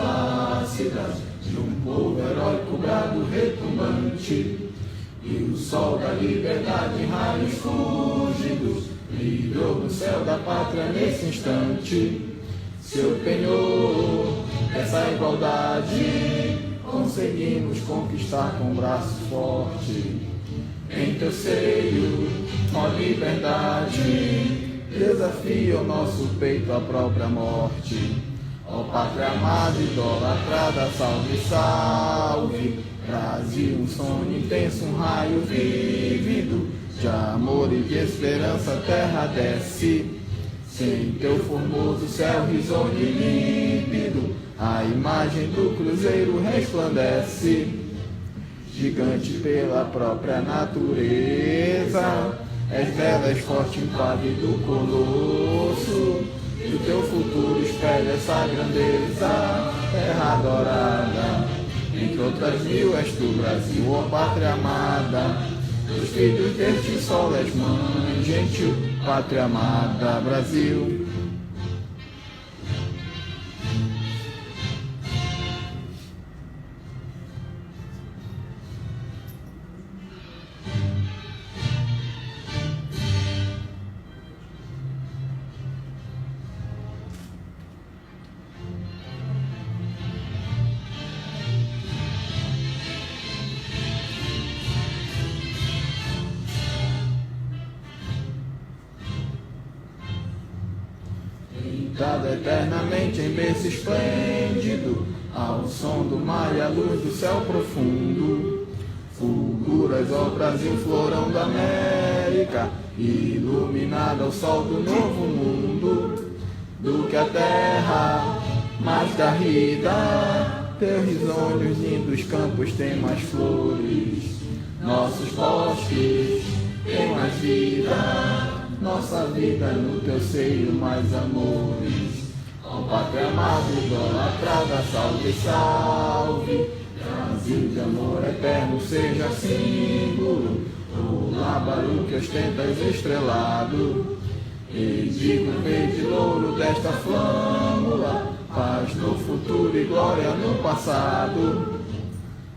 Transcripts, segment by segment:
plácida, de um povo heróico brado retumbante, e o sol da liberdade em raios fúlgidos brilhou no céu da pátria nesse instante. Seu penhor, essa igualdade, conseguimos conquistar com braço forte. Em teu seio, ó liberdade, desafia o nosso peito à própria morte. Ó pátria amada, idolatrada, salve, salve. Brasil, um sonho intenso, um raio vívido, de amor e de esperança a terra desce. Sem teu formoso céu risonho e límpido, a imagem do cruzeiro resplandece. Gigante pela própria natureza, és bela, és forte, impávido colosso, e o teu futuro espelha essa grandeza. Terra adorada, entre outras mil, és tu, Brasil, ó pátria amada. Os filhos deste sol és mãe, gentil, pátria amada, Brasil. Dado eternamente em berço esplêndido, ao som do mar e à luz do céu profundo, fulguras, ó Brasil, florão da América, iluminado ao sol do novo mundo. Do que a terra mais garrida, teus risonhos lindos campos têm mais flores, nossos bosques têm mais vida. Nossa vida no teu seio, mais amores. Ó pátria amada, idolatrada, salve, salve. Brasil de amor eterno, seja símbolo. O lábaro que ostentas estrelado, e digo verde louro desta flâmula, paz no futuro e glória no passado.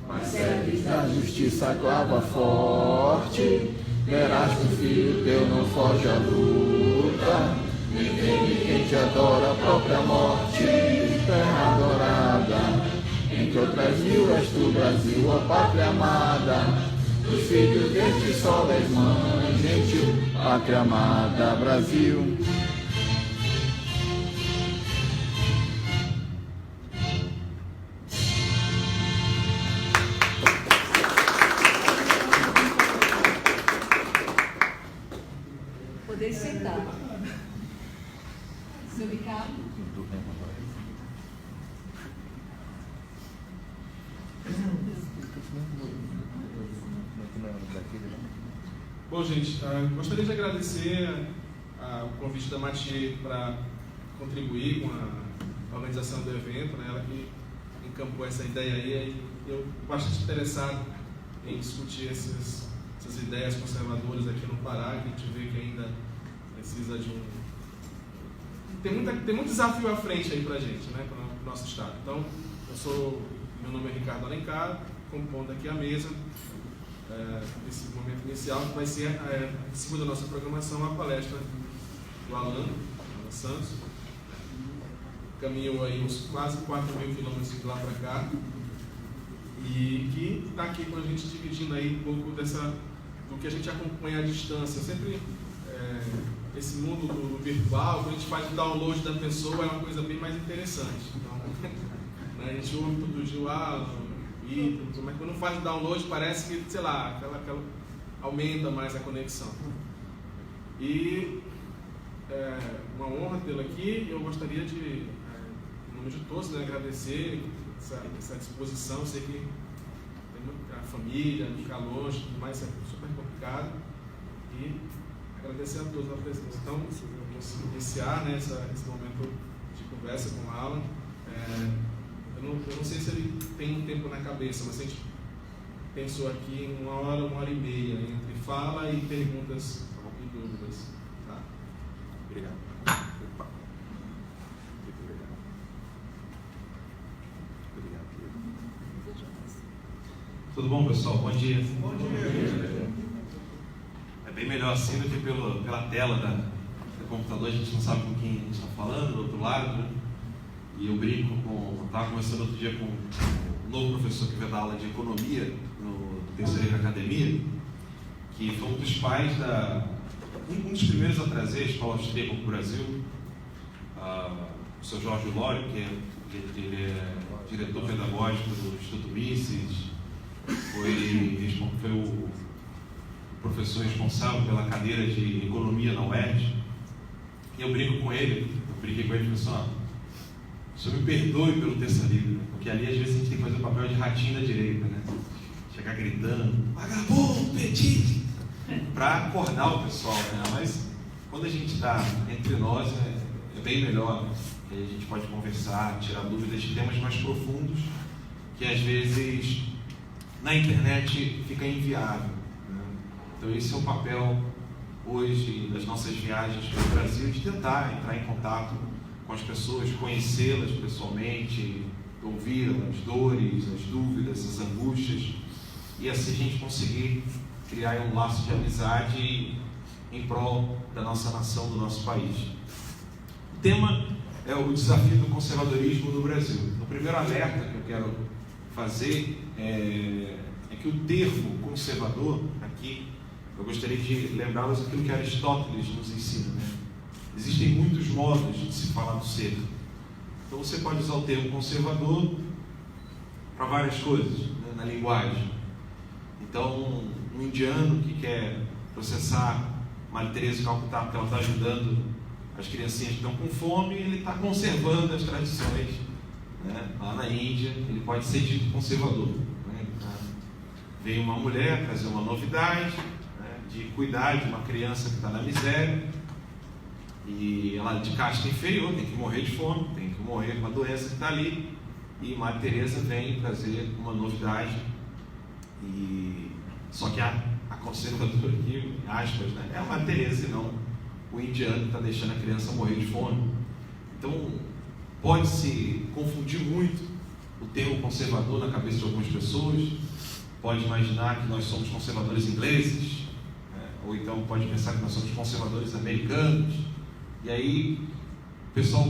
Mas serves da justiça a clava forte, verás que o filho teu não foge à luta, nem teme quem te adora a própria morte. Terra adorada, entre outras mil, és tu, Brasil, ó pátria amada. Os filhos deste sol és mãe, gentil, pátria amada, Brasil. Poder sentar. Seu Ricardo. Bom, gente, gostaria de agradecer o convite da Mathieu para contribuir com a organização do evento, né? Ela que encampou essa ideia aí, e eu bastante interessado em discutir essas ideias conservadoras aqui no Pará, que a gente vê que ainda precisa de tem muito desafio à frente aí para a gente, né, para o nosso estado. Então, meu nome é Ricardo Alencar, compondo aqui a mesa. Nesse momento inicial, que vai ser, segundo a nossa programação, a palestra do Alan Santos. Caminhou aí uns quase 4.000 quilômetros de lá para cá, e que está aqui com a gente dividindo aí um pouco do que a gente acompanha à distância. Sempre esse mundo do virtual, quando a gente faz o download da pessoa, é uma coisa bem mais interessante. Então, né, a gente ouve todo dia mas quando faz o download parece que, sei lá, aquela aumenta mais a conexão. E uma honra tê-lo aqui. Eu gostaria de, em nome de todos, né, agradecer essa disposição. Eu sei que tem a família, ficar longe, tudo mais, é super complicado. E agradecer a todos a presença. Então, vamos iniciar, né, esse momento de conversa com o Alan. Eu não sei se ele tem um tempo na cabeça, mas a gente pensou aqui em 1 hora, 1 hora e meia, entre fala e perguntas e dúvidas. Tá? Obrigado. Tudo bom, pessoal? Bom dia. Bom dia. É bem melhor assim do que pela tela do computador. A gente não sabe com quem a gente está falando, do outro lado, né? E eu brinco com... Estava conversando outro dia com um novo professor que veio dar aula de economia no terceiro academia, que foi um dos pais um dos primeiros a trazer a escola austríaca para o Brasil, o Sr. Jorge Lório, que ele é diretor pedagógico do Instituto Mises, foi o professor responsável pela cadeira de economia na UERJ. E eu brinquei com ele e falei assim: o senhor me perdoe pelo terça livre, né? Porque ali às vezes a gente tem que fazer o papel de ratinho da direita, né? Chegar gritando, vagabundo, petite, para acordar o pessoal, né? Mas quando a gente está entre nós, é bem melhor, né? Que aí a gente pode conversar, tirar dúvidas de temas mais profundos, que às vezes na internet fica inviável, né? Então esse é o papel hoje das nossas viagens pelo Brasil, de tentar entrar em contato com as pessoas, conhecê-las pessoalmente, ouvir as dores, as dúvidas, as angústias, e assim a gente conseguir criar um laço de amizade em prol da nossa nação, do nosso país. O tema é o desafio do conservadorismo no Brasil. O primeiro alerta que eu quero fazer é que o termo conservador, aqui, eu gostaria de lembrá-los aquilo que Aristóteles nos ensina, né? Existem muitos modos de se falar do ser. Então você pode usar o termo conservador para várias coisas, né, na linguagem. Então, um indiano que quer processar Madre Teresa de Calcutá porque ela está ajudando as criancinhas que estão com fome, ele está conservando as tradições, né? Lá na Índia, ele pode ser dito conservador, né? Vem uma mulher trazer uma novidade, né, de cuidar de uma criança que está na miséria, e ela de casta inferior, tem que morrer de fome, tem que morrer com a doença que está ali, e Madre Teresa vem trazer uma novidade, e só que a conservadora aqui, aspas, né, é a Madre Teresa e não o indiano que está deixando a criança morrer de fome. Então pode-se confundir muito o termo conservador na cabeça de algumas pessoas. Pode imaginar que nós somos conservadores ingleses, né? Ou então pode pensar que nós somos conservadores americanos. E aí o pessoal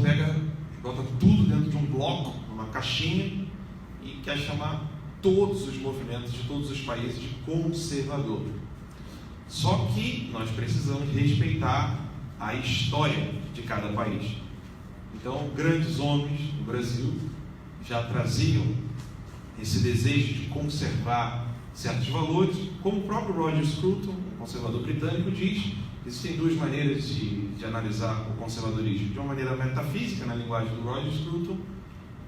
bota tudo dentro de um bloco, uma caixinha, e quer chamar todos os movimentos de todos os países de conservador. Só que nós precisamos respeitar a história de cada país. Então, grandes homens no Brasil já traziam esse desejo de conservar certos valores, como o próprio Roger Scruton, um conservador britânico, diz. Existem duas maneiras de analisar o conservadorismo: de uma maneira metafísica, na linguagem do Roger Scruton,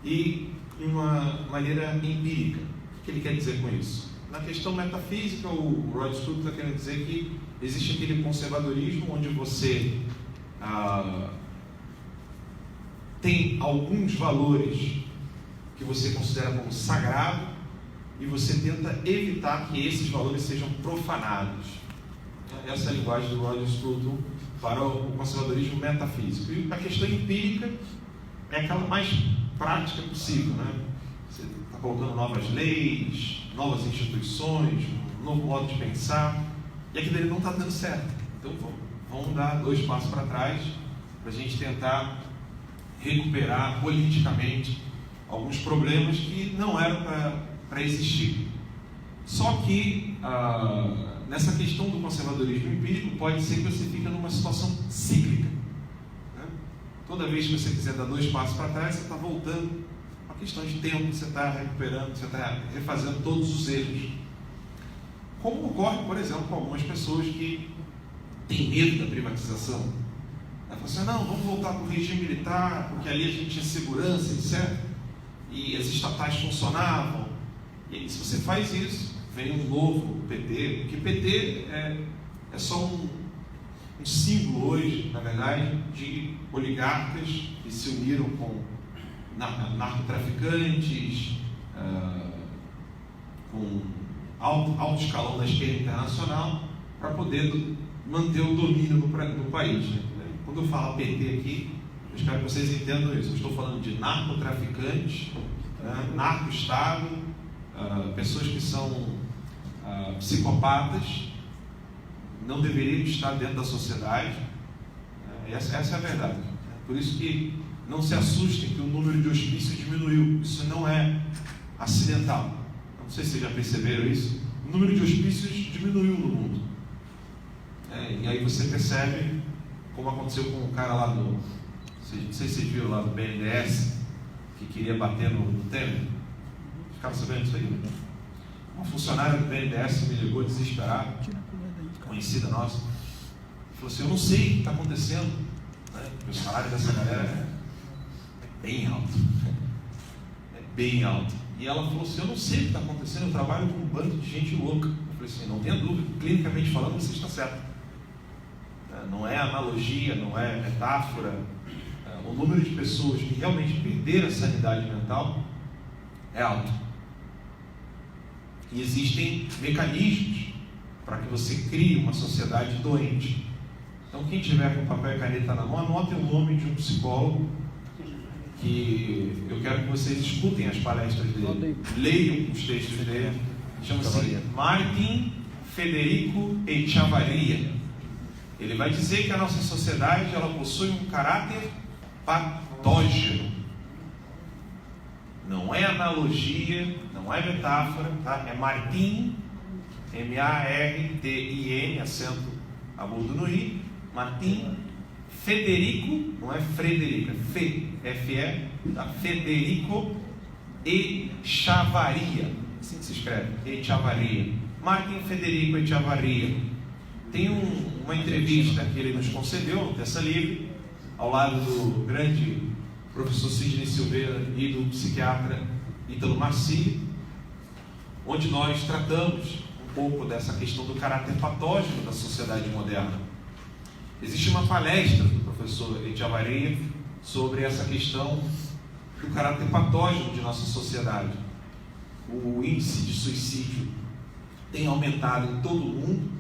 e de uma maneira empírica. O que ele quer dizer com isso? Na questão metafísica, o Roger Scruton está querendo dizer que existe aquele conservadorismo onde você tem alguns valores que você considera como sagrado e você tenta evitar que esses valores sejam profanados. Essa é a linguagem do Roger Scruton para o conservadorismo metafísico. E a questão empírica é aquela mais prática possível, né? Você está colocando novas leis, novas instituições, um novo modo de pensar, e aquilo ali não está dando certo. Então vamos dar 2 passos para trás para a gente tentar recuperar politicamente alguns problemas que não eram para existir. Só que nessa questão do conservadorismo empírico, pode ser que você fique numa situação cíclica, né? Toda vez que você quiser dar 2 passos para trás, você está voltando. Uma questão de tempo, você está recuperando, você está refazendo todos os erros. Como ocorre, por exemplo, com algumas pessoas que têm medo da privatização. Ela fala assim: não, vamos voltar para o regime militar, porque ali a gente tinha segurança, etc. E as estatais funcionavam. E aí, se você faz isso, vem um novo PT, porque PT é só um símbolo hoje, na verdade, de oligarcas que se uniram com narcotraficantes, com alto escalão da esquerda internacional, para poder manter o domínio no país, né? Quando eu falo PT aqui, eu espero que vocês entendam isso. Eu estou falando de narcotraficantes, narco-estado pessoas que são psicopatas não deveriam estar dentro da sociedade. Essa é a verdade. Por isso que não se assustem que o número de hospícios diminuiu. Isso não é acidental. Não sei se vocês já perceberam isso. O número de hospícios diminuiu no mundo. E aí você percebe como aconteceu com um cara lá do... Não sei se vocês viram lá do BNDES, que queria bater no Temer. Ficaram sabendo disso aí? Uma funcionária do BNDES me ligou desesperada, conhecida nossa, falou assim: eu não sei o que está acontecendo, né? O salário dessa galera é bem alto, bem alto. E ela falou assim: eu não sei o que está acontecendo, eu trabalho com um bando de gente louca. Eu falei assim: não tenha dúvida, clinicamente falando você está certo. Não é analogia, não é metáfora. O número de pessoas que realmente perderam a sanidade mental é alto. E existem mecanismos para que você crie uma sociedade doente. Então, quem tiver com papel e caneta na mão, anote o nome de um psicólogo, que eu quero que vocês escutem as palestras dele, leiam os textos dele. Chama-se Martin Federico Echavarria. Ele vai dizer que a nossa sociedade ela possui um caráter patógeno. Não é analogia, não é metáfora, tá? É Martin, M-A-R-T-I-N, acento agudo no I, Martin Federico, não é Frederico, é F-E, tá? Federico Echavarria, assim que se escreve, Echavarria. Martin Federico Echavarria. Tem uma entrevista que ele nos concedeu no Terça Livre, ao lado do grande professor Sidney Silveira e do psiquiatra Ítalo Marcilli, onde nós tratamos um pouco dessa questão do caráter patógeno da sociedade moderna. Existe uma palestra do professor Echavarria sobre essa questão do caráter patógeno de nossa sociedade. O índice de suicídio tem aumentado em todo o mundo.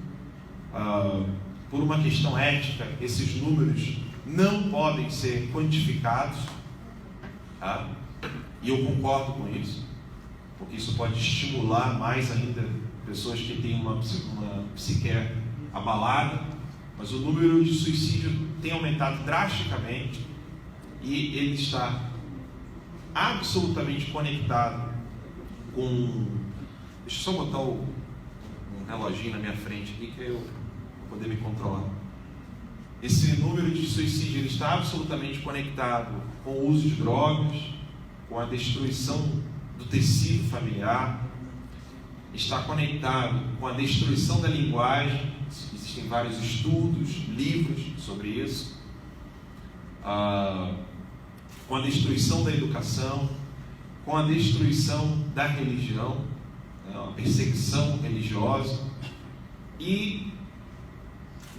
Por uma questão ética, esses números não podem ser quantificados, tá? E eu concordo com isso, porque isso pode estimular mais ainda pessoas que têm uma psique abalada, mas o número de suicídio tem aumentado drasticamente e ele está absolutamente conectado com... Deixa eu só botar um reloginho na minha frente aqui, que eu vou poder me controlar. Esse número de suicídio ele está absolutamente conectado com o uso de drogas, com a destruição do tecido familiar, está conectado com a destruição da linguagem. Existem vários estudos, livros sobre isso, com a destruição da educação, com a destruição da religião, a perseguição religiosa. E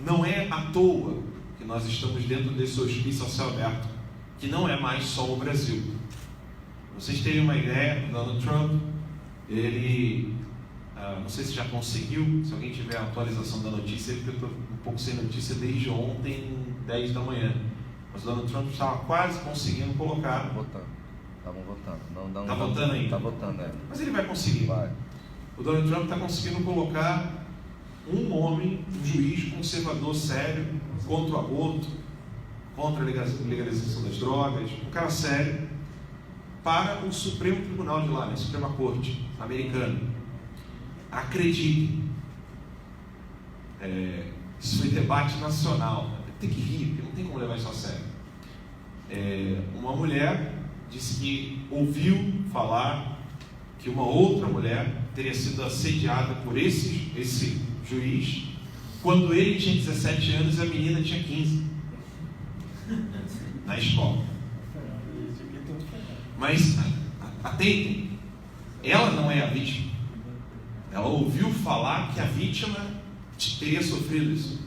não é à toa que nós estamos dentro desse hospício ao céu aberto, que não é mais só o Brasil. Vocês terem uma ideia, Donald Trump, ele, não sei se já conseguiu, se alguém tiver a atualização da notícia, porque eu estou um pouco sem notícia desde ontem, 10 da manhã, mas Donald Trump estava quase conseguindo colocar... Estavam votando. Está votando ainda? Está votando, é. Mas ele vai conseguir. Vai. O Donald Trump está conseguindo colocar um homem, um juiz conservador sério, contra o aborto, contra a legalização das drogas, um cara sério, para o Supremo Tribunal de lá, a Suprema Corte americana. Acreditem, isso foi debate nacional. Tem que rir, porque não tem como levar isso a sério. Uma mulher disse que ouviu falar que uma outra mulher teria sido assediada por esse juiz quando ele tinha 17 anos e a menina tinha 15 na escola. Mas atentem, ela não é a vítima. Ela ouviu falar que a vítima teria sofrido isso.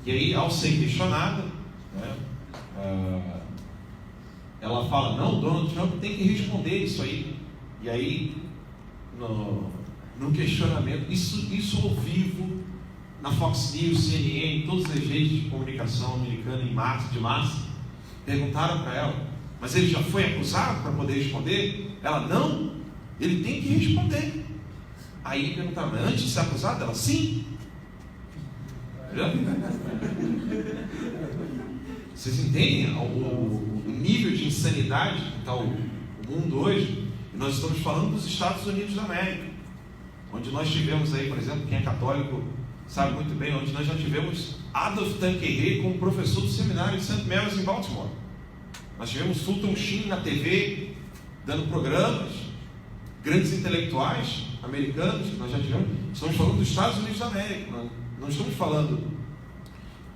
E aí, ao ser questionada, né, ela fala: não, Donald Trump tem que responder isso aí. E aí, no questionamento, isso ao vivo, na Fox News, CNN, todas as redes de comunicação americana de massa, perguntaram para ela: mas ele já foi acusado para poder responder? Ela: não, Ele tem que responder. Aí perguntaram, mas antes de ser acusado? Ela, sim. Vocês entendem o nível de insanidade que está o mundo hoje? E nós estamos falando dos Estados Unidos da América, onde nós tivemos aí, por exemplo, quem é católico sabe muito bem, onde nós já tivemos Adolf Tanqueray como professor do seminário de St. Mary's em Baltimore. Nós tivemos Fulton Sheen na TV, dando programas, grandes intelectuais americanos, nós já tivemos. Estamos falando dos Estados Unidos da América, não estamos falando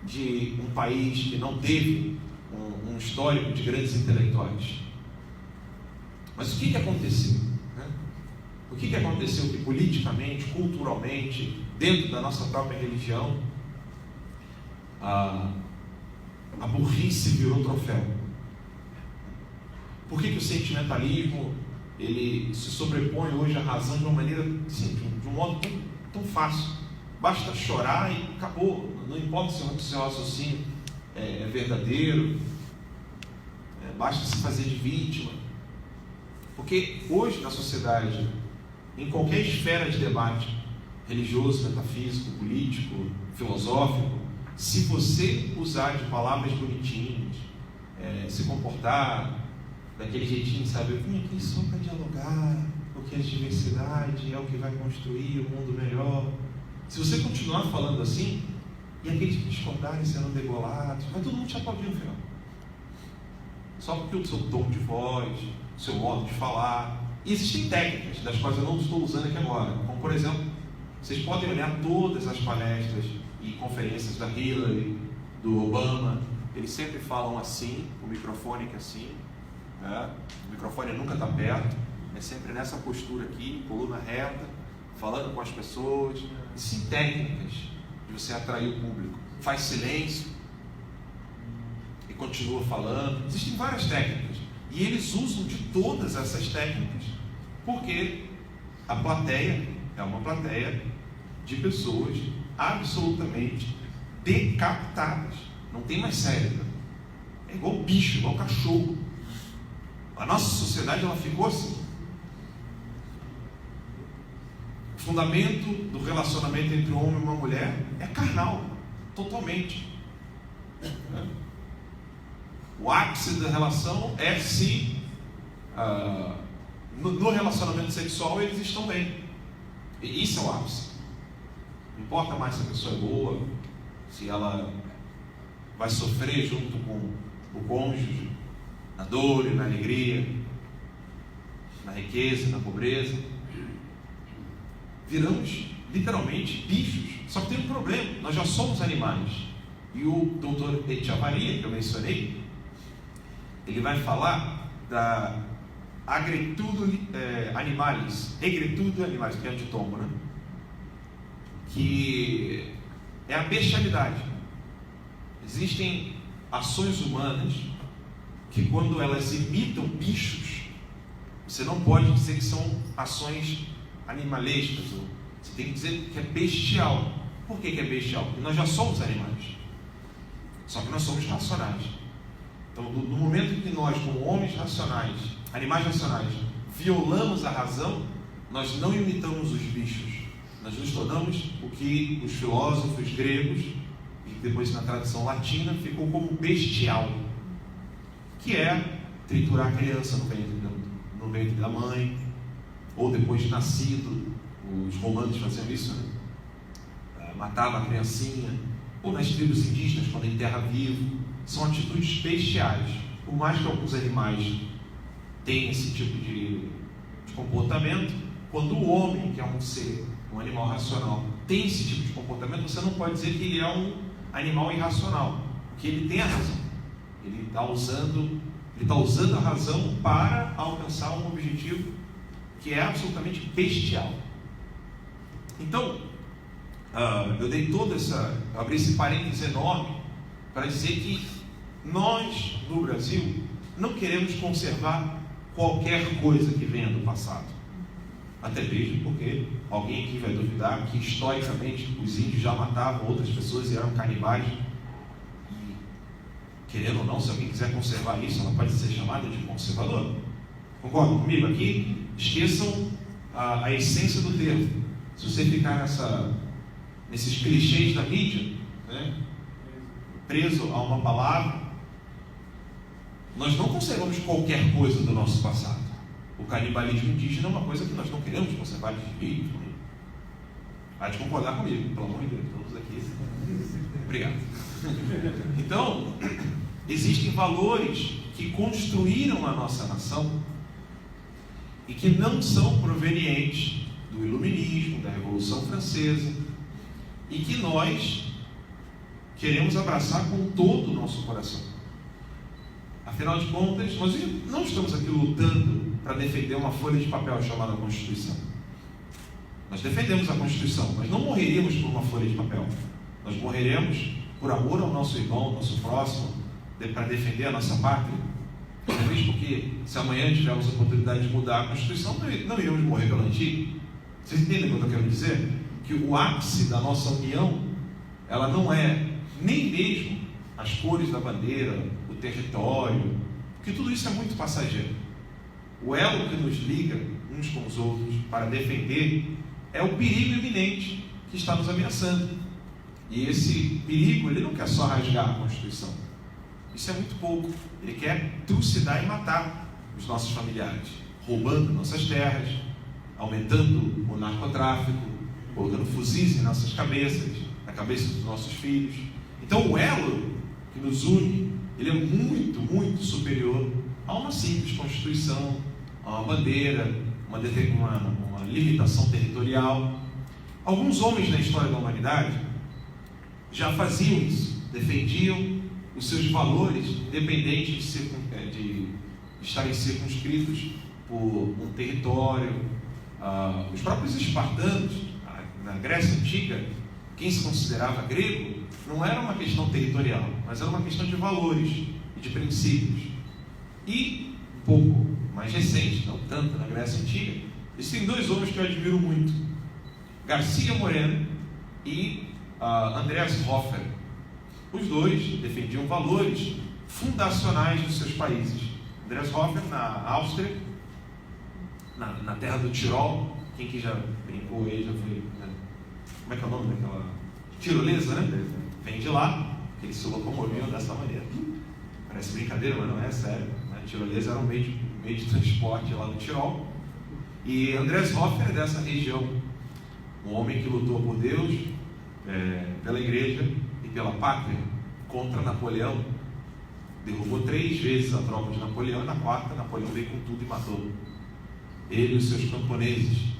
de um país que não teve um histórico de grandes intelectuais. Mas o que aconteceu? O que aconteceu que politicamente, culturalmente, dentro da nossa própria religião, a burrice virou troféu? Por que o sentimentalismo ele se sobrepõe hoje à razão de uma maneira, assim, de um modo tão fácil? Basta chorar e acabou. Não importa se o seu raciocínio é verdadeiro, basta se fazer de vítima. Porque hoje na sociedade, em qualquer esfera de debate, religioso, metafísico, político, filosófico, se você usar de palavras bonitinhas, se comportar daquele jeitinho, sabe, eu vim aqui só para dialogar, porque a diversidade é o que vai construir o mundo melhor. Se você continuar falando assim, e aqueles que discordarem serão degolados, vai todo mundo te aplaudir no final. Só porque o seu tom de voz, o seu modo de falar. E existem técnicas, das quais eu não estou usando aqui agora. Como, por exemplo, vocês podem olhar todas as palestras e conferências da Hillary, do Obama. Eles sempre falam assim, o microfone que é assim. O microfone nunca está perto. É sempre nessa postura aqui, coluna reta, falando com as pessoas. Existem técnicas de você atrair o público. Faz silêncio e continua falando. Existem várias técnicas. E eles usam de todas essas técnicas porque a plateia é uma plateia de pessoas absolutamente decapitadas. Não tem mais cérebro. É igual bicho, igual cachorro. A nossa sociedade ela ficou assim. O fundamento do relacionamento entre um homem e uma mulher é carnal, totalmente. O ápice da relação é se no relacionamento sexual eles estão bem. E isso é o ápice. Não importa mais se a pessoa é boa, se ela vai sofrer junto com o cônjuge, na dor e na alegria, na riqueza e na pobreza. Viramos literalmente bichos. Só que tem um problema, nós já somos animais. E o doutor Echevarria, que eu mencionei, ele vai falar da agretudo animalis, egretudo animalis, que é de tombo, né? Que é a bestialidade. Existem ações humanas que, quando elas imitam bichos, você não pode dizer que são ações animalescas. Você tem que dizer que é bestial. Por que é bestial? Porque nós já somos animais, só que nós somos racionais. Então, no momento em que nós, como homens racionais, animais racionais, violamos a razão, nós não imitamos os bichos. Nós nos tornamos o que os filósofos gregos, e depois na tradução latina, ficou como bestial, que é triturar a criança no ventre da mãe, ou depois de nascido. Os romanos faziam isso, né? Matavam a criancinha, ou nas tribos indígenas, quando enterra vivo. São atitudes bestiais. Por mais que alguns animais tenham esse tipo de comportamento, quando o homem, que é um ser, um animal racional, tem esse tipo de comportamento, você não pode dizer que ele é um animal irracional, porque ele tem a razão. Ele está usando a razão para alcançar um objetivo que é absolutamente bestial. Então, eu dei abri esse parênteses enorme para dizer que nós, no Brasil, não queremos conservar qualquer coisa que venha do passado. Até mesmo porque alguém aqui vai duvidar que, historicamente, os índios já matavam outras pessoas e eram canibais. E, querendo ou não, se alguém quiser conservar isso, ela pode ser chamada de conservadora. Concordam comigo? Aqui, esqueçam a essência do termo. Se você ficar nesses clichês da mídia, né, preso a uma palavra, nós não conservamos qualquer coisa do nosso passado. O canibalismo indígena é uma coisa que nós não queremos conservar de jeito nenhum. Há de concordar comigo, pelo amor de Deus, todos aqui. Obrigado. Então, existem valores que construíram a nossa nação e que não são provenientes do iluminismo, da Revolução Francesa, e que nós queremos abraçar com todo o nosso coração. Afinal de contas, nós não estamos aqui lutando para defender uma folha de papel chamada Constituição. Nós defendemos a Constituição, mas não morreríamos por uma folha de papel. Nós morreremos por amor ao nosso irmão, ao nosso próximo, para defender a nossa pátria. Talvez porque, se amanhã tivermos a oportunidade de mudar a Constituição, não iremos morrer pela antiga. Vocês entendem o que eu quero dizer? Que o ápice da nossa união, ela não é nem mesmo as cores da bandeira, o território, porque tudo isso é muito passageiro. O elo que nos liga uns com os outros para defender é o perigo iminente que está nos ameaçando. E esse perigo, ele não quer só rasgar a Constituição. Isso é muito pouco. Ele quer trucidar e matar os nossos familiares, roubando nossas terras, aumentando o narcotráfico, colocando fuzis em nossas cabeças, na cabeça dos nossos filhos. Então o elo que nos une, ele é muito, muito superior a uma simples Constituição, a uma bandeira, uma limitação territorial. Alguns homens na história da humanidade já faziam isso, defendiam os seus valores, independentes de estarem circunscritos por um território. Os próprios espartanos, na Grécia Antiga, quem se considerava grego, não era uma questão territorial, mas era uma questão de valores e de princípios. E, um pouco mais recente, não tanto na Grécia Antiga, existem dois homens que eu admiro muito: Garcia Moreno e Andreas Hofer. Os dois defendiam valores fundacionais dos seus países. Andreas Hofer na Áustria, na terra do Tirol. Quem que já brincou aí, já foi, né? Como é que é o nome daquela? Tirolesa, né? Vem de lá, que eles se locomoviam dessa maneira. Parece brincadeira, mas não é sério, né? Tirolesa era um meio de transporte lá no Tirol. E Andreas Hofer é dessa região, um homem que lutou por Deus, pela igreja e pela pátria contra Napoleão. Derrubou 3 vezes a tropa de Napoleão, e na 4ª Napoleão veio com tudo e matou ele e os seus camponeses.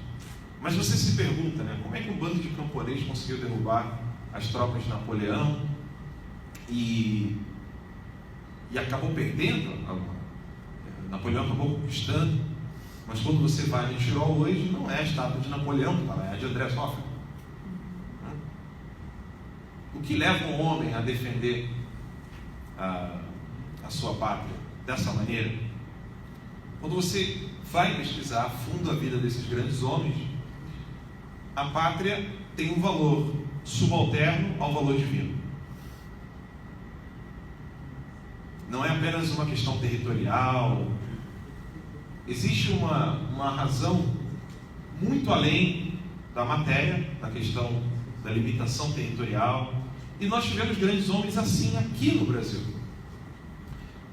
Mas você se pergunta, né, como é que um bando de camponeses conseguiu derrubar as tropas de Napoleão e acabou perdendo? Napoleão acabou conquistando, mas quando você vai no Tirol hoje, não é a estátua de Napoleão que está lá, é a de Andreas Hofer. O que leva um homem a defender a sua pátria dessa maneira? Quando você vai pesquisar a fundo a vida desses grandes homens, a pátria tem um valor subalterno ao valor divino. Não é apenas uma questão territorial. Existe uma razão muito além da matéria, da questão da limitação territorial. E nós tivemos grandes homens assim aqui no Brasil.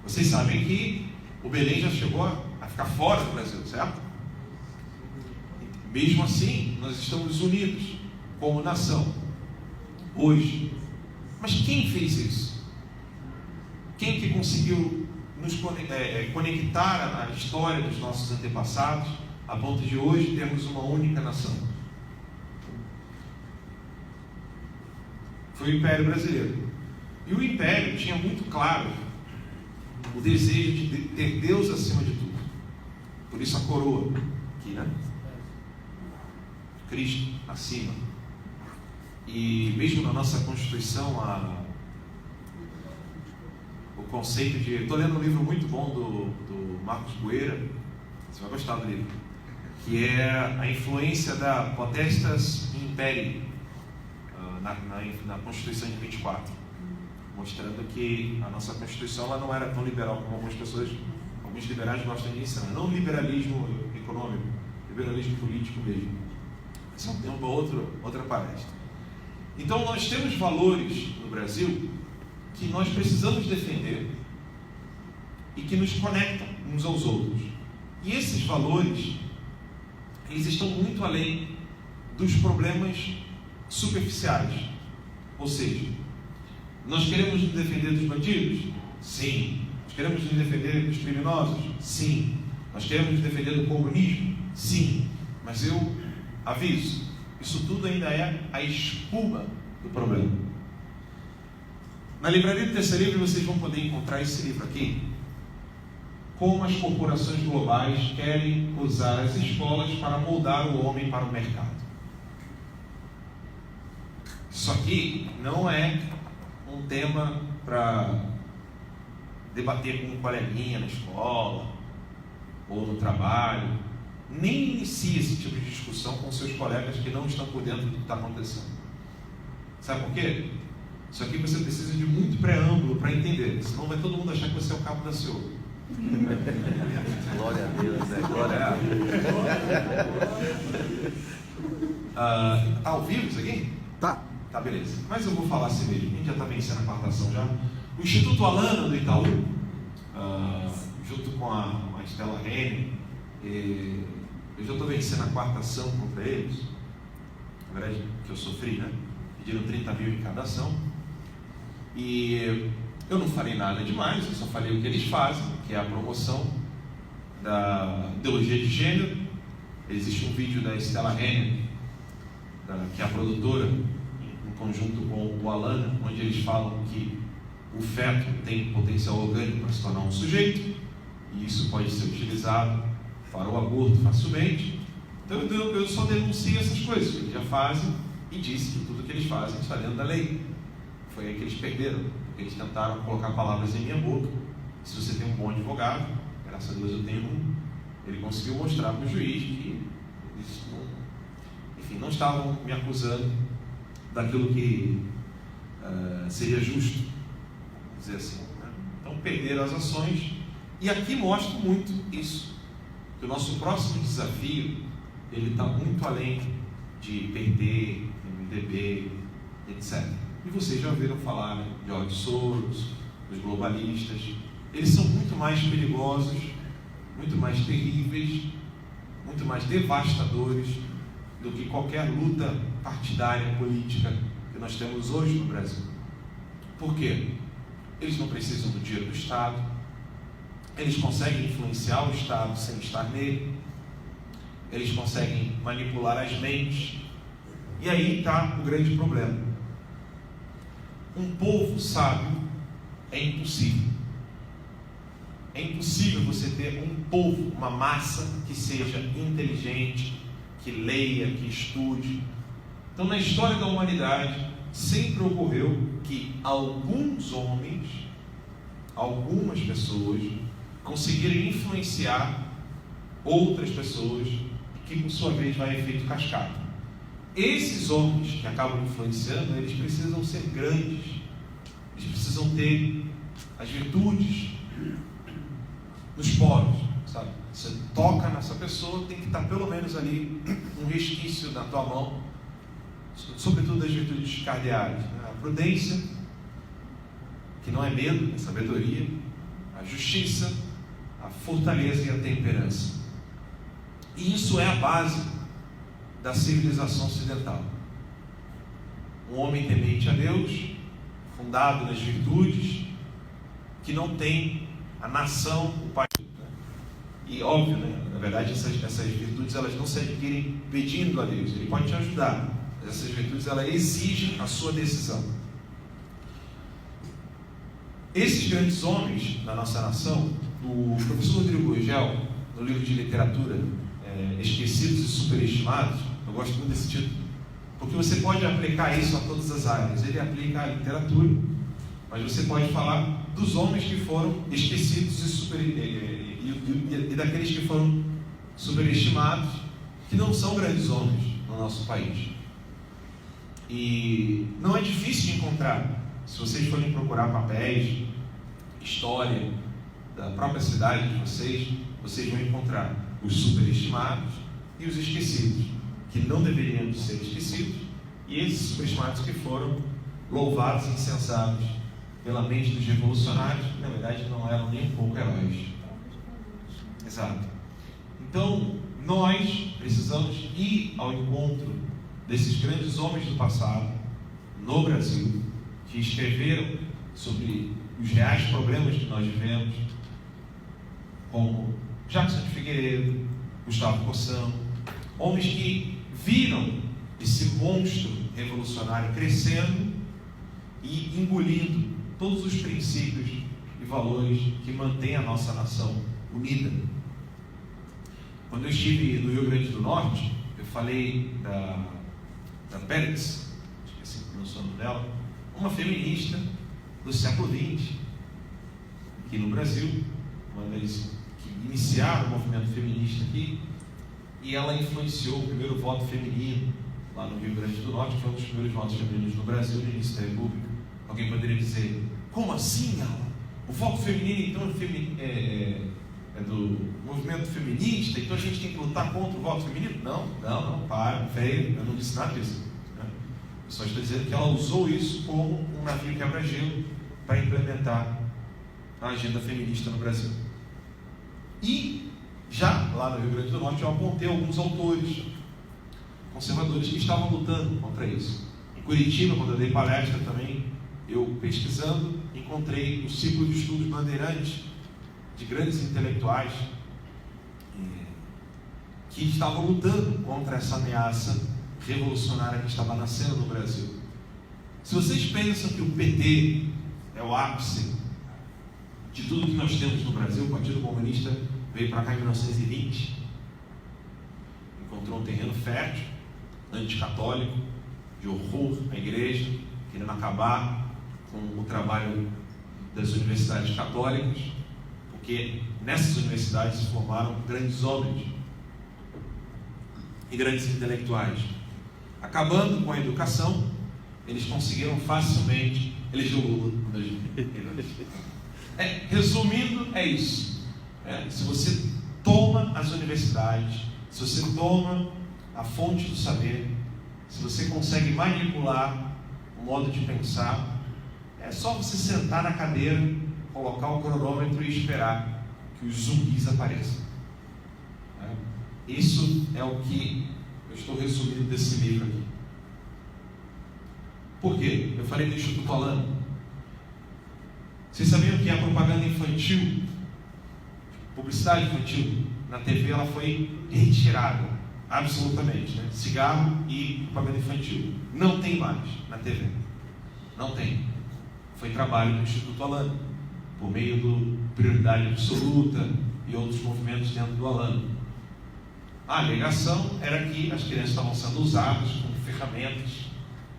Vocês sabem que o Belém já chegou a ficar fora do Brasil, certo? Mesmo assim, nós estamos unidos como nação, hoje. Mas quem fez isso? Quem que conseguiu nos conectar à história dos nossos antepassados, a ponto de hoje termos uma única nação? Foi o Império Brasileiro. E o Império tinha muito claro o desejo de ter Deus acima de tudo. Por isso a coroa aqui, né? Cristo acima. E mesmo na nossa Constituição, o conceito de... Estou lendo um livro muito bom do Marcos Boeira, você vai gostar do livro, que é a influência da Potestas Imperii na Constituição de 24, mostrando que a nossa Constituição ela não era tão liberal como alguns liberais gostam de ensinar. Não liberalismo econômico, liberalismo político mesmo. Esse é um tema para outra palestra. Então nós temos valores no Brasil que nós precisamos defender e que nos conectam uns aos outros. E esses valores, eles estão muito além dos problemas superficiais. Ou seja, nós queremos nos defender dos bandidos? Sim. Nós queremos nos defender dos criminosos? Sim. Nós queremos nos defender do comunismo? Sim. Mas eu aviso, isso tudo ainda é a espuma do problema. Na livraria do Terça Livre vocês vão poder encontrar esse livro aqui, Como as corporações globais querem usar as escolas para moldar o homem para o mercado. Isso aqui não é um tema para debater com um coleguinha na escola ou no trabalho. Nem inicie esse tipo de discussão com seus colegas que não estão por dentro do que está acontecendo. Sabe por quê? Isso aqui você precisa de muito preâmbulo para entender, senão vai todo mundo achar que você é o cabo da ciúme. Glória a Deus, né? Glória a Deus. Tá ao vivo isso aqui? Tá. Tá, beleza. Mas eu vou falar assim mesmo, a gente já está vencendo a quarta ação já. O Instituto Alana do Itaú, junto com a Stella Renner, eu já estou vencendo a quarta ação contra eles. Na verdade, que eu sofri, né? Pediram 30 mil em cada ação. E eu não falei nada demais, eu só falei o que eles fazem, que é a promoção da ideologia de gênero. Existe um vídeo da Stella Renner, que é a produtora, em conjunto com o Alana, onde eles falam que o feto tem potencial orgânico para se tornar um sujeito, e isso pode ser utilizado para o aborto facilmente. Então eu só denuncio essas coisas que eles já fazem e disse que tudo que eles fazem está dentro da lei. Foi aí que eles perderam, porque eles tentaram colocar palavras em minha boca. Se você tem um bom advogado, graças a Deus eu tenho um, ele conseguiu mostrar para o juiz que eles não estavam me acusando daquilo que seria justo, vamos dizer assim, né? Então perderam as ações, e aqui mostra muito isso, que o nosso próximo desafio ele está muito além de PT, MDB, etc. E vocês já ouviram falar, né, de George Soros, dos globalistas. Eles são muito mais perigosos, muito mais terríveis, muito mais devastadores do que qualquer luta partidária, política que nós temos hoje no Brasil. Por quê? Eles não precisam do dinheiro do Estado, eles conseguem influenciar o Estado sem estar nele, eles conseguem manipular as mentes, e aí está o grande problema. Um povo sábio é impossível. É impossível você ter um povo, uma massa que seja inteligente, que leia, que estude. Então, na história da humanidade, sempre ocorreu que alguns homens, algumas pessoas, conseguiram influenciar outras pessoas, que por sua vez vai efeito cascata. Esses homens que acabam influenciando, eles precisam ser grandes, eles precisam ter as virtudes nos poros, sabe? Você toca nessa pessoa, tem que estar pelo menos ali um resquício na tua mão, sobretudo das virtudes cardeais, né? A prudência, que não é medo, é sabedoria, a justiça, a fortaleza e a temperança. E isso é a base da civilização ocidental. Um homem temente a Deus, fundado nas virtudes, que não tem a nação, o país. E óbvio, né? Na verdade, essas virtudes elas não se adquirem pedindo a Deus. Ele pode te ajudar, mas essas virtudes elas exigem a sua decisão. Esses grandes homens da nossa nação, o professor Rodrigo Gurgel, no livro de literatura Esquecidos e Superestimados, eu gosto muito desse título, porque você pode aplicar isso a todas as áreas. Ele aplica à literatura, mas você pode falar dos homens que foram esquecidos e daqueles que foram superestimados, que não são grandes homens no nosso país. E não é difícil de encontrar. Se vocês forem procurar papéis, história da própria cidade de vocês, vocês vão encontrar os superestimados e os esquecidos, que não deveriam ser esquecidos, e esses superestimados que foram louvados e incensados pela mente dos revolucionários, que na verdade não eram nem um pouco heróis. Exato. Então, nós precisamos ir ao encontro desses grandes homens do passado, no Brasil, que escreveram sobre os reais problemas que nós vivemos, como Jackson de Figueiredo, Gustavo Cossão, homens que viram esse monstro revolucionário crescendo e engolindo todos os princípios e valores que mantêm a nossa nação unida. Quando eu estive no Rio Grande do Norte, eu falei da Pérez, esqueci o nome dela, uma feminista do século XX, aqui no Brasil, uma das que iniciaram o movimento feminista aqui, e ela influenciou o primeiro voto feminino lá no Rio Grande do Norte, que foi um dos primeiros votos femininos no Brasil, no início da República. Alguém poderia dizer, como assim, Alan? O voto feminino, então, é do movimento feminista, então a gente tem que lutar contra o voto feminino? Não, para, feio, eu não disse nada disso. Né? Eu só estou dizendo que ela usou isso como um navio quebra-gelo para implementar a agenda feminista no Brasil. E já lá no Rio Grande do Norte eu apontei alguns autores conservadores que estavam lutando contra isso. Em Curitiba, quando eu dei palestra também, eu pesquisando, encontrei o ciclo de estudos Bandeirantes de grandes intelectuais que estavam lutando contra essa ameaça revolucionária que estava nascendo no Brasil. Se vocês pensam que o PT é o ápice de tudo que nós temos no Brasil, o Partido Comunista veio para cá em 1920, encontrou um terreno fértil, anticatólico, de horror à igreja, querendo acabar com o trabalho das universidades católicas, porque nessas universidades se formaram grandes homens e grandes intelectuais. Acabando com a educação, eles conseguiram facilmente eleger o Lula. Resumindo, é isso. Se você toma as universidades, se você toma a fonte do saber, se você consegue manipular o modo de pensar, é só você sentar na cadeira, colocar o cronômetro e esperar que os zumbis apareçam. Isso é o que eu estou resumindo desse livro aqui. Por quê? Eu falei do Instituto Alano. Vocês sabiam que a propaganda infantil, publicidade infantil, na TV, ela foi retirada, absolutamente, né? Cigarro e propaganda infantil. Não tem mais na TV. Não tem. Foi trabalho do Instituto Alano, por meio do Prioridade Absoluta e outros movimentos dentro do Alano. A alegação era que as crianças estavam sendo usadas como ferramentas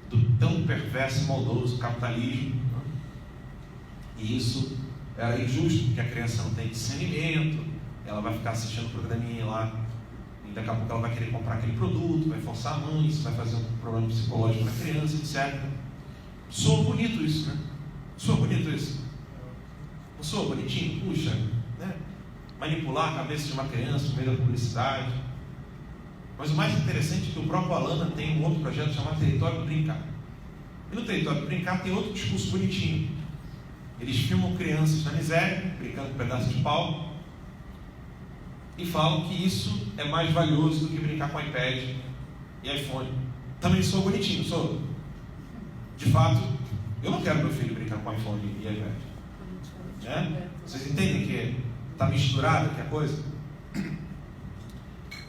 do tão perverso e maldoso capitalismo. E isso era injusto, porque a criança não tem discernimento, ela vai ficar assistindo o programinha lá, e daqui a pouco ela vai querer comprar aquele produto, vai forçar a mãe, isso vai fazer um problema psicológico na criança, etc. Soa bonito isso, né? Soa bonito isso. Não soa bonitinho? Puxa, né? Manipular a cabeça de uma criança no meio da publicidade. Mas o mais interessante é que o próprio Alana tem um outro projeto chamado Território do Brincar. E no Território do Brincar tem outro discurso bonitinho. Eles filmam crianças na miséria, brincando com pedaços de pau, e falam que isso é mais valioso do que brincar com iPad e iPhone. Também sou bonitinho, sou. De fato, eu não quero meu filho brincar com iPhone e iPad. Vocês entendem que está misturado aqui a coisa?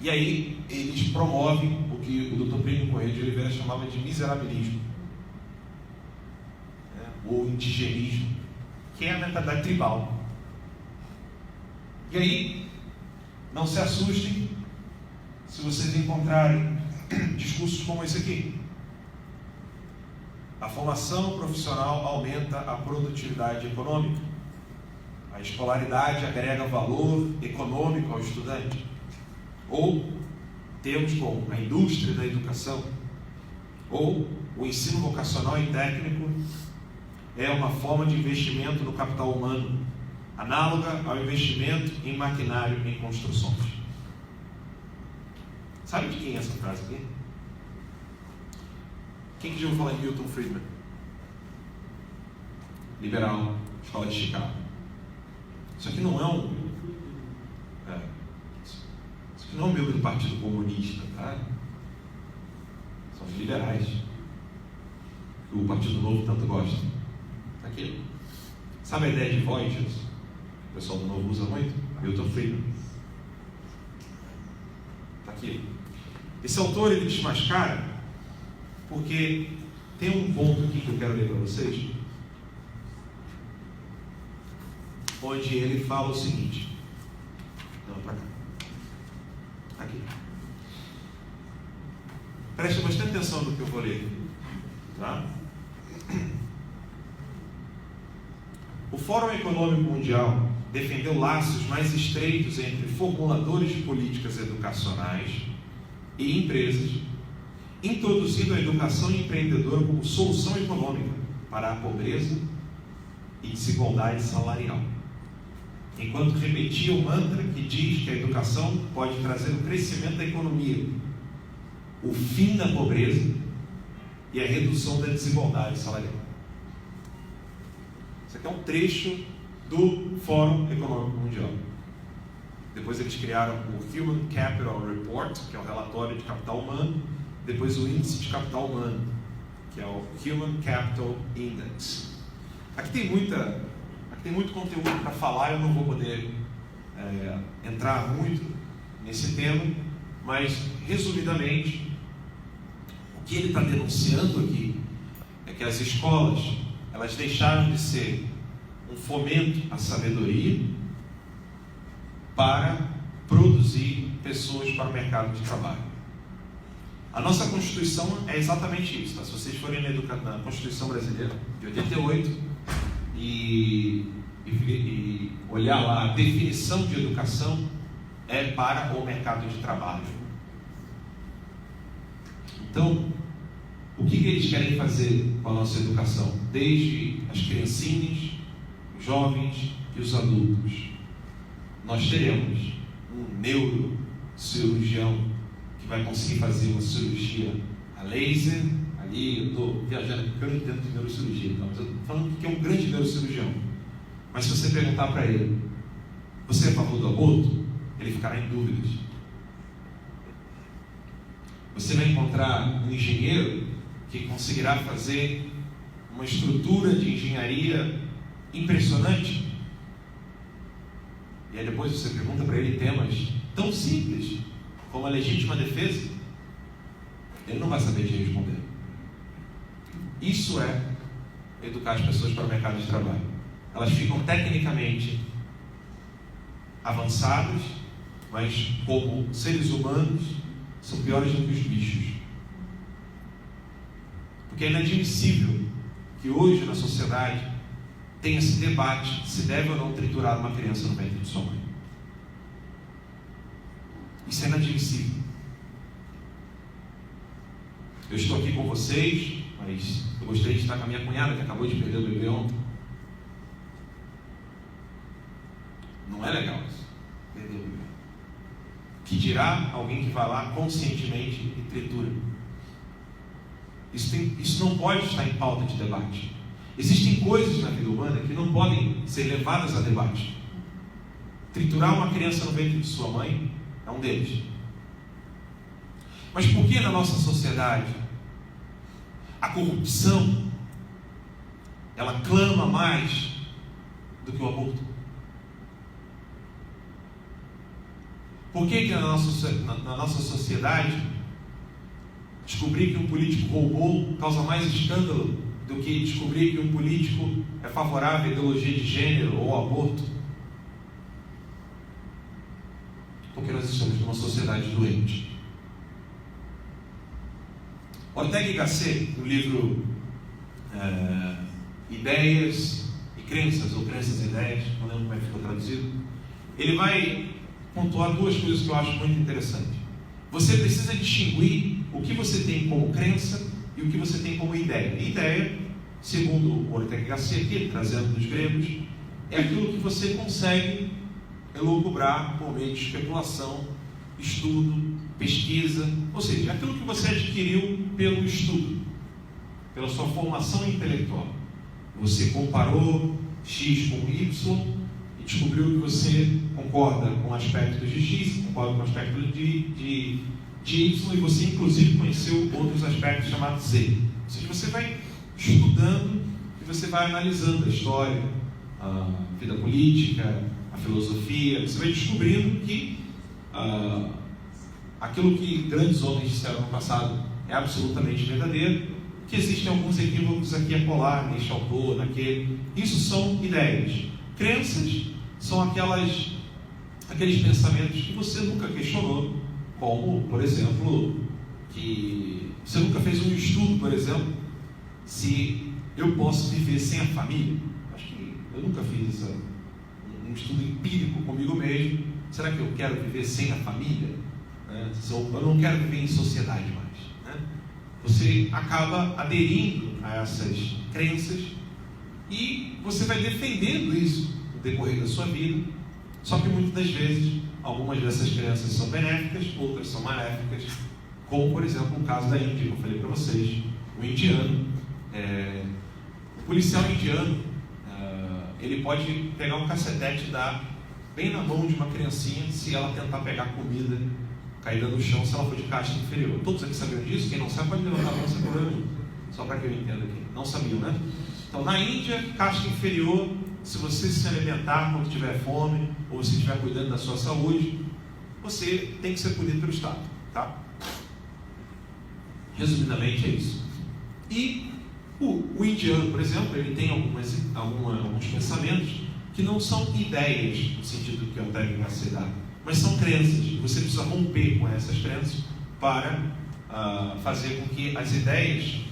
E aí eles promovem o que o Dr. Plínio Corrêa de Oliveira chamava de miserabilismo, ou indigenismo, que é a mentalidade tribal. E aí, não se assustem se vocês encontrarem discursos como esse aqui. A formação profissional aumenta a produtividade econômica. A escolaridade agrega valor econômico ao estudante. Ou temos como a indústria da educação, ou o ensino vocacional e técnico é uma forma de investimento no capital humano, análoga ao investimento em maquinário em construções. Sabe de quem é essa frase aqui? Quem que já ouviu falar em Milton Friedman? Liberal, escola de Chicago. Isso aqui não é isso aqui não é um membro do Partido Comunista, tá? São os liberais, que o Partido Novo tanto gosta. Tá aqui. Sabe a ideia de Voices? O pessoal do Novo usa muito? Milton Friedman. Tá aqui. Esse autor, ele desmascara porque tem um ponto aqui que eu quero ler para vocês, onde ele fala o seguinte. Não, para cá. Aqui. Preste bastante atenção no que eu vou ler. Tá? O Fórum Econômico Mundial defendeu laços mais estreitos entre formuladores de políticas educacionais e empresas, introduzindo a educação empreendedora como solução econômica para a pobreza e desigualdade salarial, enquanto repetia o mantra que diz que a educação pode trazer o crescimento da economia, o fim da pobreza e a redução da desigualdade salarial. Isso aqui é um trecho do Fórum Econômico Mundial. Depois eles criaram o Human Capital Report, que é o relatório de capital humano. Depois o Índice de Capital Humano, que é o Human Capital Index. Aqui tem muito conteúdo para falar, eu não vou poder entrar muito nesse tema, mas, resumidamente, o que ele está denunciando aqui é que as escolas, elas deixaram de ser um fomento à sabedoria para produzir pessoas para o mercado de trabalho. A nossa Constituição é exatamente isso. Tá? Se vocês forem na Constituição Brasileira de 88 e olhar lá, a definição de educação é para o mercado de trabalho. Então, o que eles querem fazer com a nossa educação? Desde as criancinhas, os jovens e os adultos. Nós teremos um neurocirurgião que vai conseguir fazer uma cirurgia a laser. Ali eu estou viajando tanto dentro de neurocirurgia, então, mas eu estou falando que é um grande neurocirurgião. Mas se você perguntar para ele, você é a favor do aborto? Ele ficará em dúvidas. Você vai encontrar um engenheiro que conseguirá fazer uma estrutura de engenharia impressionante. E aí depois você pergunta para ele temas tão simples como a legítima defesa, ele não vai saber te responder. Isso é educar as pessoas para o mercado de trabalho. Elas ficam tecnicamente avançadas, mas como seres humanos são piores do que os bichos. Porque é inadmissível que hoje na sociedade tenha esse debate se deve ou não triturar uma criança no ventre de sua mãe. Isso é inadmissível. Eu estou aqui com vocês, mas eu gostaria de estar com a minha cunhada que acabou de perder o bebê ontem. Não é legal isso, perder o bebê. Que dirá alguém que vai lá conscientemente e tritura. Isso não pode estar em pauta de debate. Existem coisas na vida humana que não podem ser levadas a debate. Triturar uma criança no ventre de sua mãe é um deles. Mas por que na nossa sociedade a corrupção ela clama mais do que o aborto? Por que na nossa sociedade descobrir que um político roubou causa mais escândalo do que descobrir que um político é favorável à ideologia de gênero ou ao aborto? Porque nós estamos numa sociedade doente. Ortega y Gasset, no livro Ideias e Crenças, ou Crenças e Ideias, não lembro como é que ficou traduzido, ele vai pontuar duas coisas que eu acho muito interessantes. Você precisa distinguir o que você tem como crença e o que você tem como ideia. E ideia, segundo Ortega y Gasset, aqui, trazendo dos gregos, é aquilo que você consegue elocubrar por meio de especulação, estudo, pesquisa, ou seja, aquilo que você adquiriu pelo estudo, pela sua formação intelectual. Você comparou X com Y e descobriu que você concorda com aspectos de X, concorda com aspectos de Y, e você inclusive conheceu outros aspectos chamados Z. Ou seja, você vai estudando e você vai analisando a história, a vida política, a filosofia. Você vai descobrindo que aquilo que grandes homens disseram no passado é absolutamente verdadeiro, que existem alguns equívocos aqui a colar, neste autor, naquele. Isso são ideias. Crenças são aqueles pensamentos que você nunca questionou, como, por exemplo, que você nunca fez um estudo, por exemplo, se eu posso viver sem a família. Acho que eu nunca fiz um estudo empírico comigo mesmo. Será que eu quero viver sem a família? Eu não quero viver em sociedade mais. Você acaba aderindo a essas crenças e você vai defendendo isso no decorrer da sua vida. Só que muitas das vezes, algumas dessas crenças são benéficas, outras são maléficas, como por exemplo o caso da Índia, que eu falei para vocês. O indiano, o policial indiano, ele pode pegar um cacetete e dar bem na mão de uma criancinha se ela tentar pegar comida caída no chão, se ela for de casta inferior. Todos aqui sabiam disso? Quem não sabe pode levantar a mão sem problema nenhum. Só para que eu entenda aqui. Não sabiam, né? Então, na Índia, casta inferior, se você se alimentar quando tiver fome, ou se estiver cuidando da sua saúde, você tem que ser punido pelo Estado, tá? Resumidamente é isso. E o indiano, por exemplo, ele tem alguns pensamentos que não são ideias, no sentido que eu tenho que aceitar, mas são crenças. Você precisa romper com essas crenças para fazer com que as ideias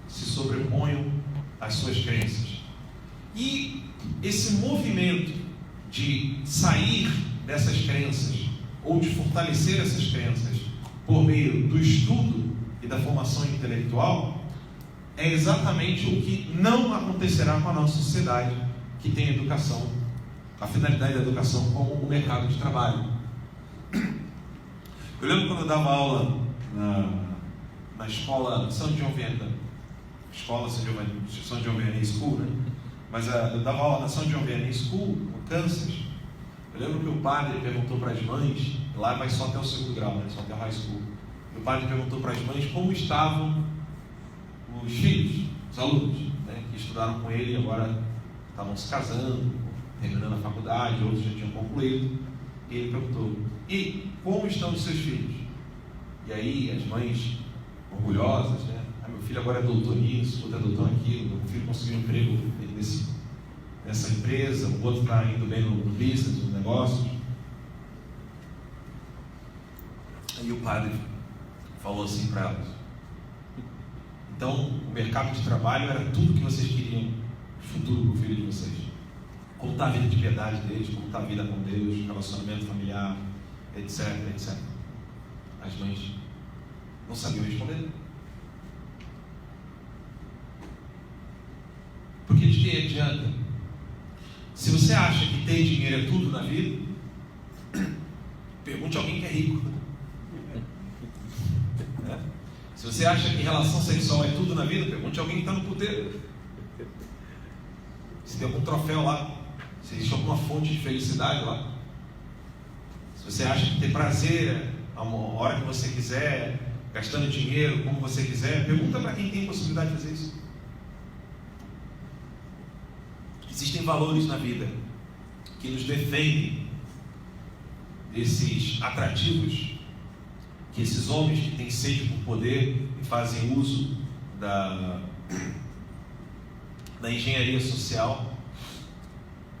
se sobreponham às suas crenças. E esse movimento de sair dessas crenças ou de fortalecer essas crenças por meio do estudo e da formação intelectual é exatamente o que não acontecerá com a nossa sociedade, que tem educação, a finalidade da educação como o mercado de trabalho. Eu lembro quando eu dava aula na escola São John Vianney, escola São John Vianney School, né? Mas eu dava aula na São John Vianney School, no Kansas. Eu lembro que o padre perguntou para as mães, lá vai só até o segundo grau, né? Só até o high school. O padre perguntou para as mães como estavam os filhos, os alunos, né? Que estudaram com ele e agora estavam se casando, terminando a faculdade, outros já tinham concluído. E ele perguntou: e como estão os seus filhos? E aí as mães, orgulhosas, né? Meu filho agora é doutor nisso, outro é doutor naquilo, meu filho conseguiu um emprego nessa empresa, o outro está indo bem no business, nos negócios. Aí o padre falou assim para elas: então o mercado de trabalho era tudo que vocês queriam no futuro para o filho de vocês. Como está a vida de piedade deles, como está a vida com Deus, relacionamento familiar, etc, etc. As mães não sabiam responder. Porque de que adianta? Se você acha que ter dinheiro é tudo na vida, pergunte a alguém que é rico. Se você acha que relação sexual é tudo na vida, pergunte a alguém que está no puteiro. Se tem algum troféu lá, se existe alguma fonte de felicidade lá. Se você acha que ter prazer a hora que você quiser, gastando dinheiro como você quiser, pergunta para quem tem possibilidade de fazer isso. Existem valores na vida que nos defendem desses atrativos que esses homens que têm sede por poder e fazem uso da engenharia social.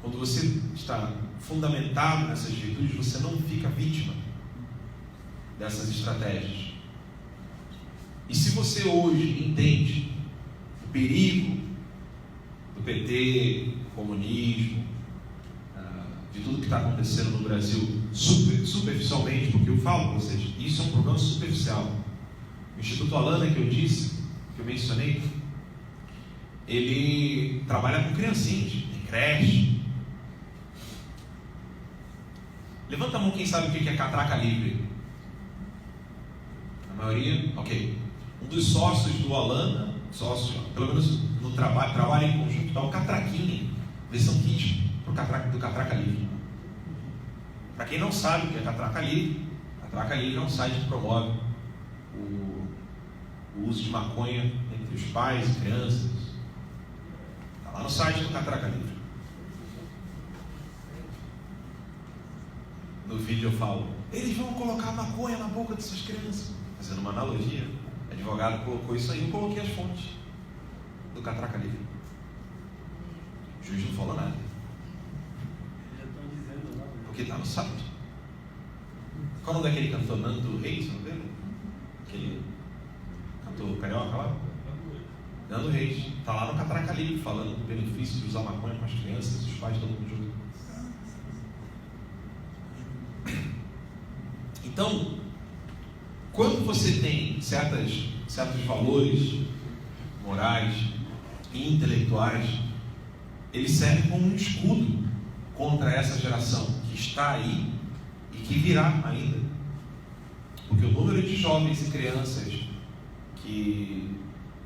Quando você está fundamentado nessas virtudes, você não fica vítima dessas estratégias. E se você hoje entende o perigo do PT, do comunismo, de tudo que está acontecendo no Brasil superficialmente, porque eu falo para vocês, isso é um problema superficial. O Instituto Alana, que eu disse, que eu mencionei, ele trabalha com criancinhas, em creche. Levanta a mão quem sabe o que é catraca livre. maioria? Ok. Um dos sócios do Holanda, pelo menos no trabalho em conjunto, dá o Catraquinha, versão kit do Catraca Livre. Para quem não sabe o que é Catraca Livre é um site que promove o uso de maconha entre os pais e crianças. Está lá no site do Catraca Livre. No vídeo eu falo, eles vão colocar maconha na boca dessas crianças. Fazendo uma analogia, o advogado colocou isso aí, eu coloquei as fontes do Catraca Livre. O juiz não falou nada. Porque está no site. Qual é o nome daquele cantor? Nando Reis, não é? Aquele cantor carioca lá? Nando Reis. Está lá no Catraca Livre, falando do benefício de usar maconha com as crianças, os pais, todo mundo junto. Então, quando você tem certos valores morais e intelectuais, eles servem como um escudo contra essa geração que está aí e que virá ainda. Porque o número de jovens e crianças que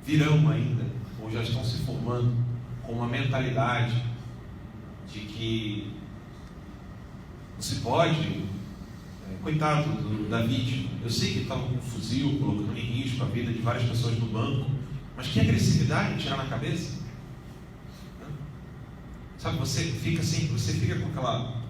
virão ainda, ou já estão se formando com uma mentalidade de que não se pode... Coitado da vítima, eu sei que ele estava com um fuzil, colocando em risco a vida de várias pessoas no banco, mas que agressividade tirar na cabeça? Sabe, você fica com aquela